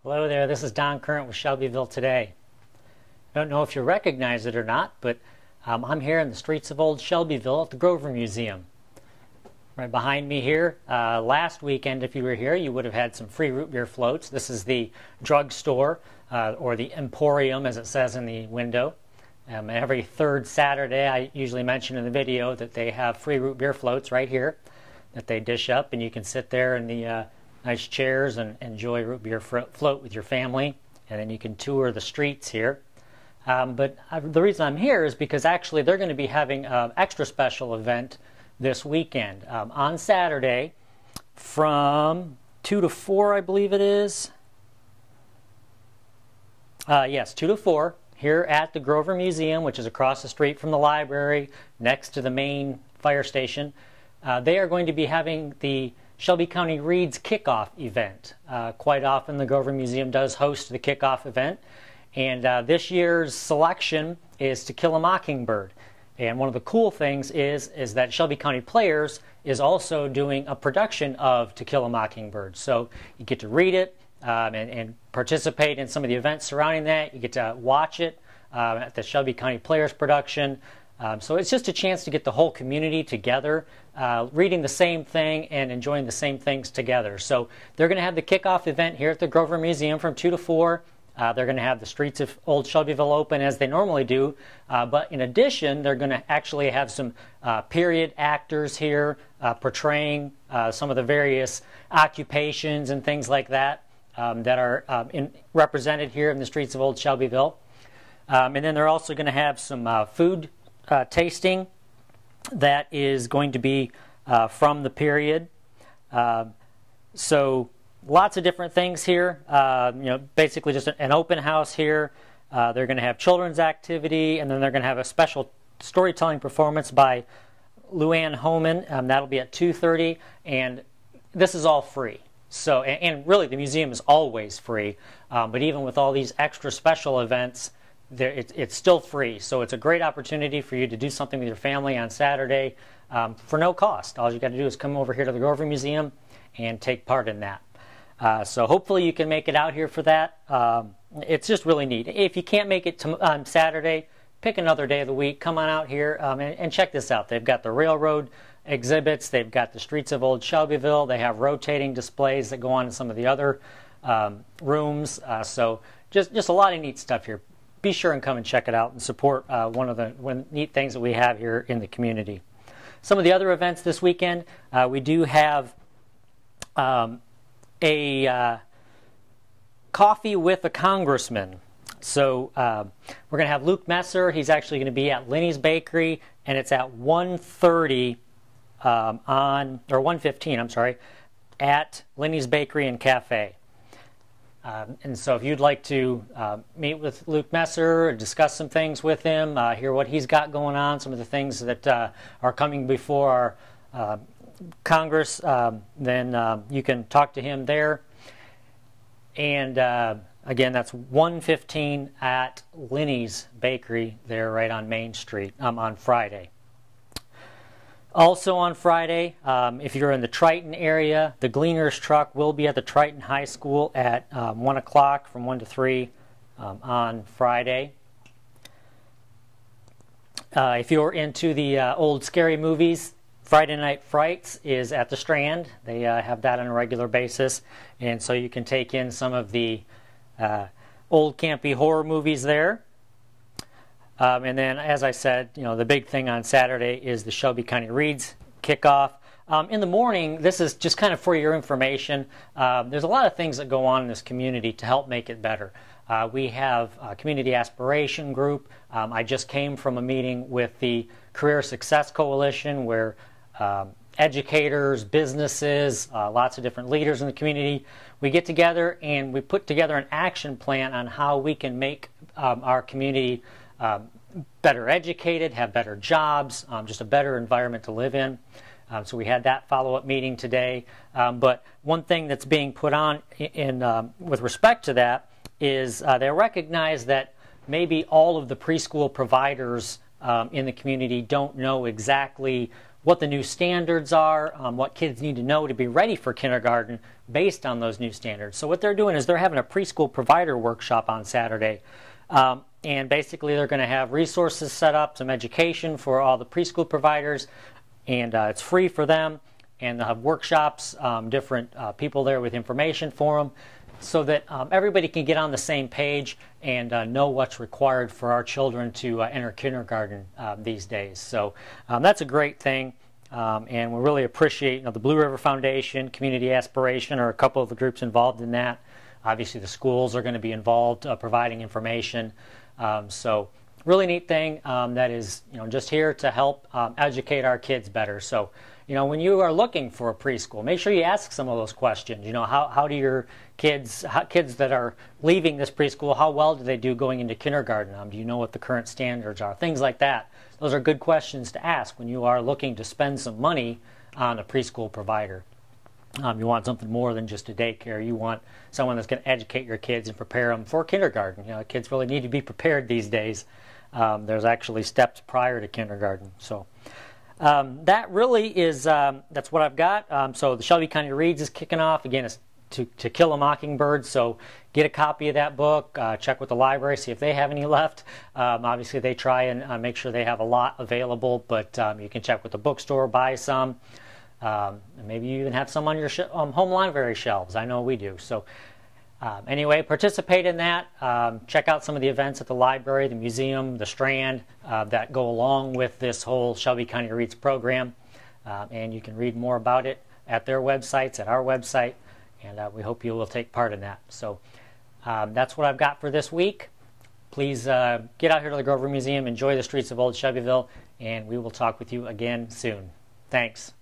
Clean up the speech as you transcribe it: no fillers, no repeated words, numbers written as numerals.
Hello there, this is Don Current with Shelbyville Today. I don't know if you recognize it or not, but I'm here in the streets of Old Shelbyville at the Grover Museum. Right behind me here, last weekend if you were here, you would have had some free root beer floats. This is the drugstore, or the Emporium as it says in the window. Every third Saturday, I usually mention in the video that they have free root beer floats right here that they dish up, and you can sit there in the nice chairs and enjoy root beer float with your family, and then you can tour the streets here. But the reason I'm here is because actually they're going to be having an extra special event this weekend. On Saturday from 2 to 4, I believe it is. Yes, 2 to 4 here at the Grover Museum, which is across the street from the library, next to the main fire station. They are going to be having the Shelby County Reads kickoff event. Quite often the Grover Museum does host the kickoff event, and this year's selection is To Kill a Mockingbird. And one of the cool things is that Shelby County Players is also doing a production of To Kill a Mockingbird. So you get to read it and participate in some of the events surrounding that. You get to watch it at the Shelby County Players production. So it's just a chance to get the whole community together, reading the same thing and enjoying the same things together. So they're going to have the kickoff event here at the Grover Museum from 2 to 4. They're going to have the streets of Old Shelbyville open as they normally do. But in addition, they're going to actually have some period actors here portraying some of the various occupations and things like that that are represented here in the streets of Old Shelbyville. And then they're also going to have some food tasting that is going to be from the period. So lots of different things here. Basically just an open house here. They're going to have children's activity, and then they're going to have a special storytelling performance by Luann Homan. That'll be at 2:30, and this is all free. So, and really the museum is always free, but even with all these extra special events, it's still free. So it's a great opportunity for you to do something with your family on Saturday for no cost. All you got to do is come over here to the Grover Museum and take part in that. So hopefully you can make it out here for that. It's just really neat. If you can't make it on Saturday, pick another day of the week. Come on out here and check this out. They've got the railroad exhibits. They've got the streets of Old Shelbyville. They have rotating displays that go on in some of the other rooms. So just a lot of neat stuff here. Be sure and come and check it out and support one of the neat things that we have here in the community. Some of the other events this weekend, we do have a coffee with a congressman. So we're going to have Luke Messer. He's actually going to be at Lenny's Bakery, and it's at 1:30 or 1:15, I'm sorry, at Lenny's Bakery and Cafe. And so if you'd like to meet with Luke Messer, discuss some things with him, hear what he's got going on, some of the things that are coming before our Congress, then you can talk to him there. And again, that's 1:15 at Lenny's Bakery there right on Main Street on Friday. Also on Friday, if you're in the Triton area, the Gleaners truck will be at the Triton High School at 1 o'clock from 1 to 3 on Friday. If you're into the old scary movies, Friday Night Frights is at the Strand. They have that on a regular basis, and so you can take in some of the old campy horror movies there. And then, as I said, the big thing on Saturday is the Shelby County Reads kickoff. In the morning, this is just kind of for your information. There's a lot of things that go on in this community to help make it better. We have a community aspiration group. I just came from a meeting with the Career Success Coalition where educators, businesses, lots of different leaders in the community, we get together and we put together an action plan on how we can make our community better educated, have better jobs, just a better environment to live in. So we had that follow-up meeting today. But one thing that's being put on with respect to that is they recognize that maybe all of the preschool providers in the community don't know exactly what the new standards are, what kids need to know to be ready for kindergarten based on those new standards. So what they're doing is they're having a preschool provider workshop on Saturday. And basically they're going to have resources set up, some education for all the preschool providers, and it's free for them. And they'll have workshops, different people there with information for them, so that everybody can get on the same page and know what's required for our children to enter kindergarten these days. So that's a great thing, and we really appreciate the Blue River Foundation, Community Aspiration are a couple of the groups involved in that. Obviously the schools are going to be involved providing information. So really neat thing that is just here to help educate our kids better. So when you are looking for a preschool, make sure you ask some of those questions. How do your kids that are leaving this preschool, how well do they do going into kindergarten? Do you know what the current standards are? Things like that. Those are good questions to ask when you are looking to spend some money on a preschool provider. You want something more than just a daycare. You want someone that's going to educate your kids and prepare them for kindergarten. Kids really need to be prepared these days. There's actually steps prior to kindergarten. So that really is, that's what I've got. So the Shelby County Reads is kicking off. Again, it's to Kill a Mockingbird. So get a copy of that book. Check with the library, see if they have any left. Obviously, they try and make sure they have a lot available, but you can check with the bookstore, buy some. Maybe you even have some on your home library shelves. I know we do. So anyway, participate in that. Check out some of the events at the library, the museum, the Strand that go along with this whole Shelby County Reads program. And you can read more about it at their websites, at our website, and we hope you will take part in that. So that's what I've got for this week. Please get out here to the Grover Museum, enjoy the streets of Old Shelbyville, and we will talk with you again soon. Thanks.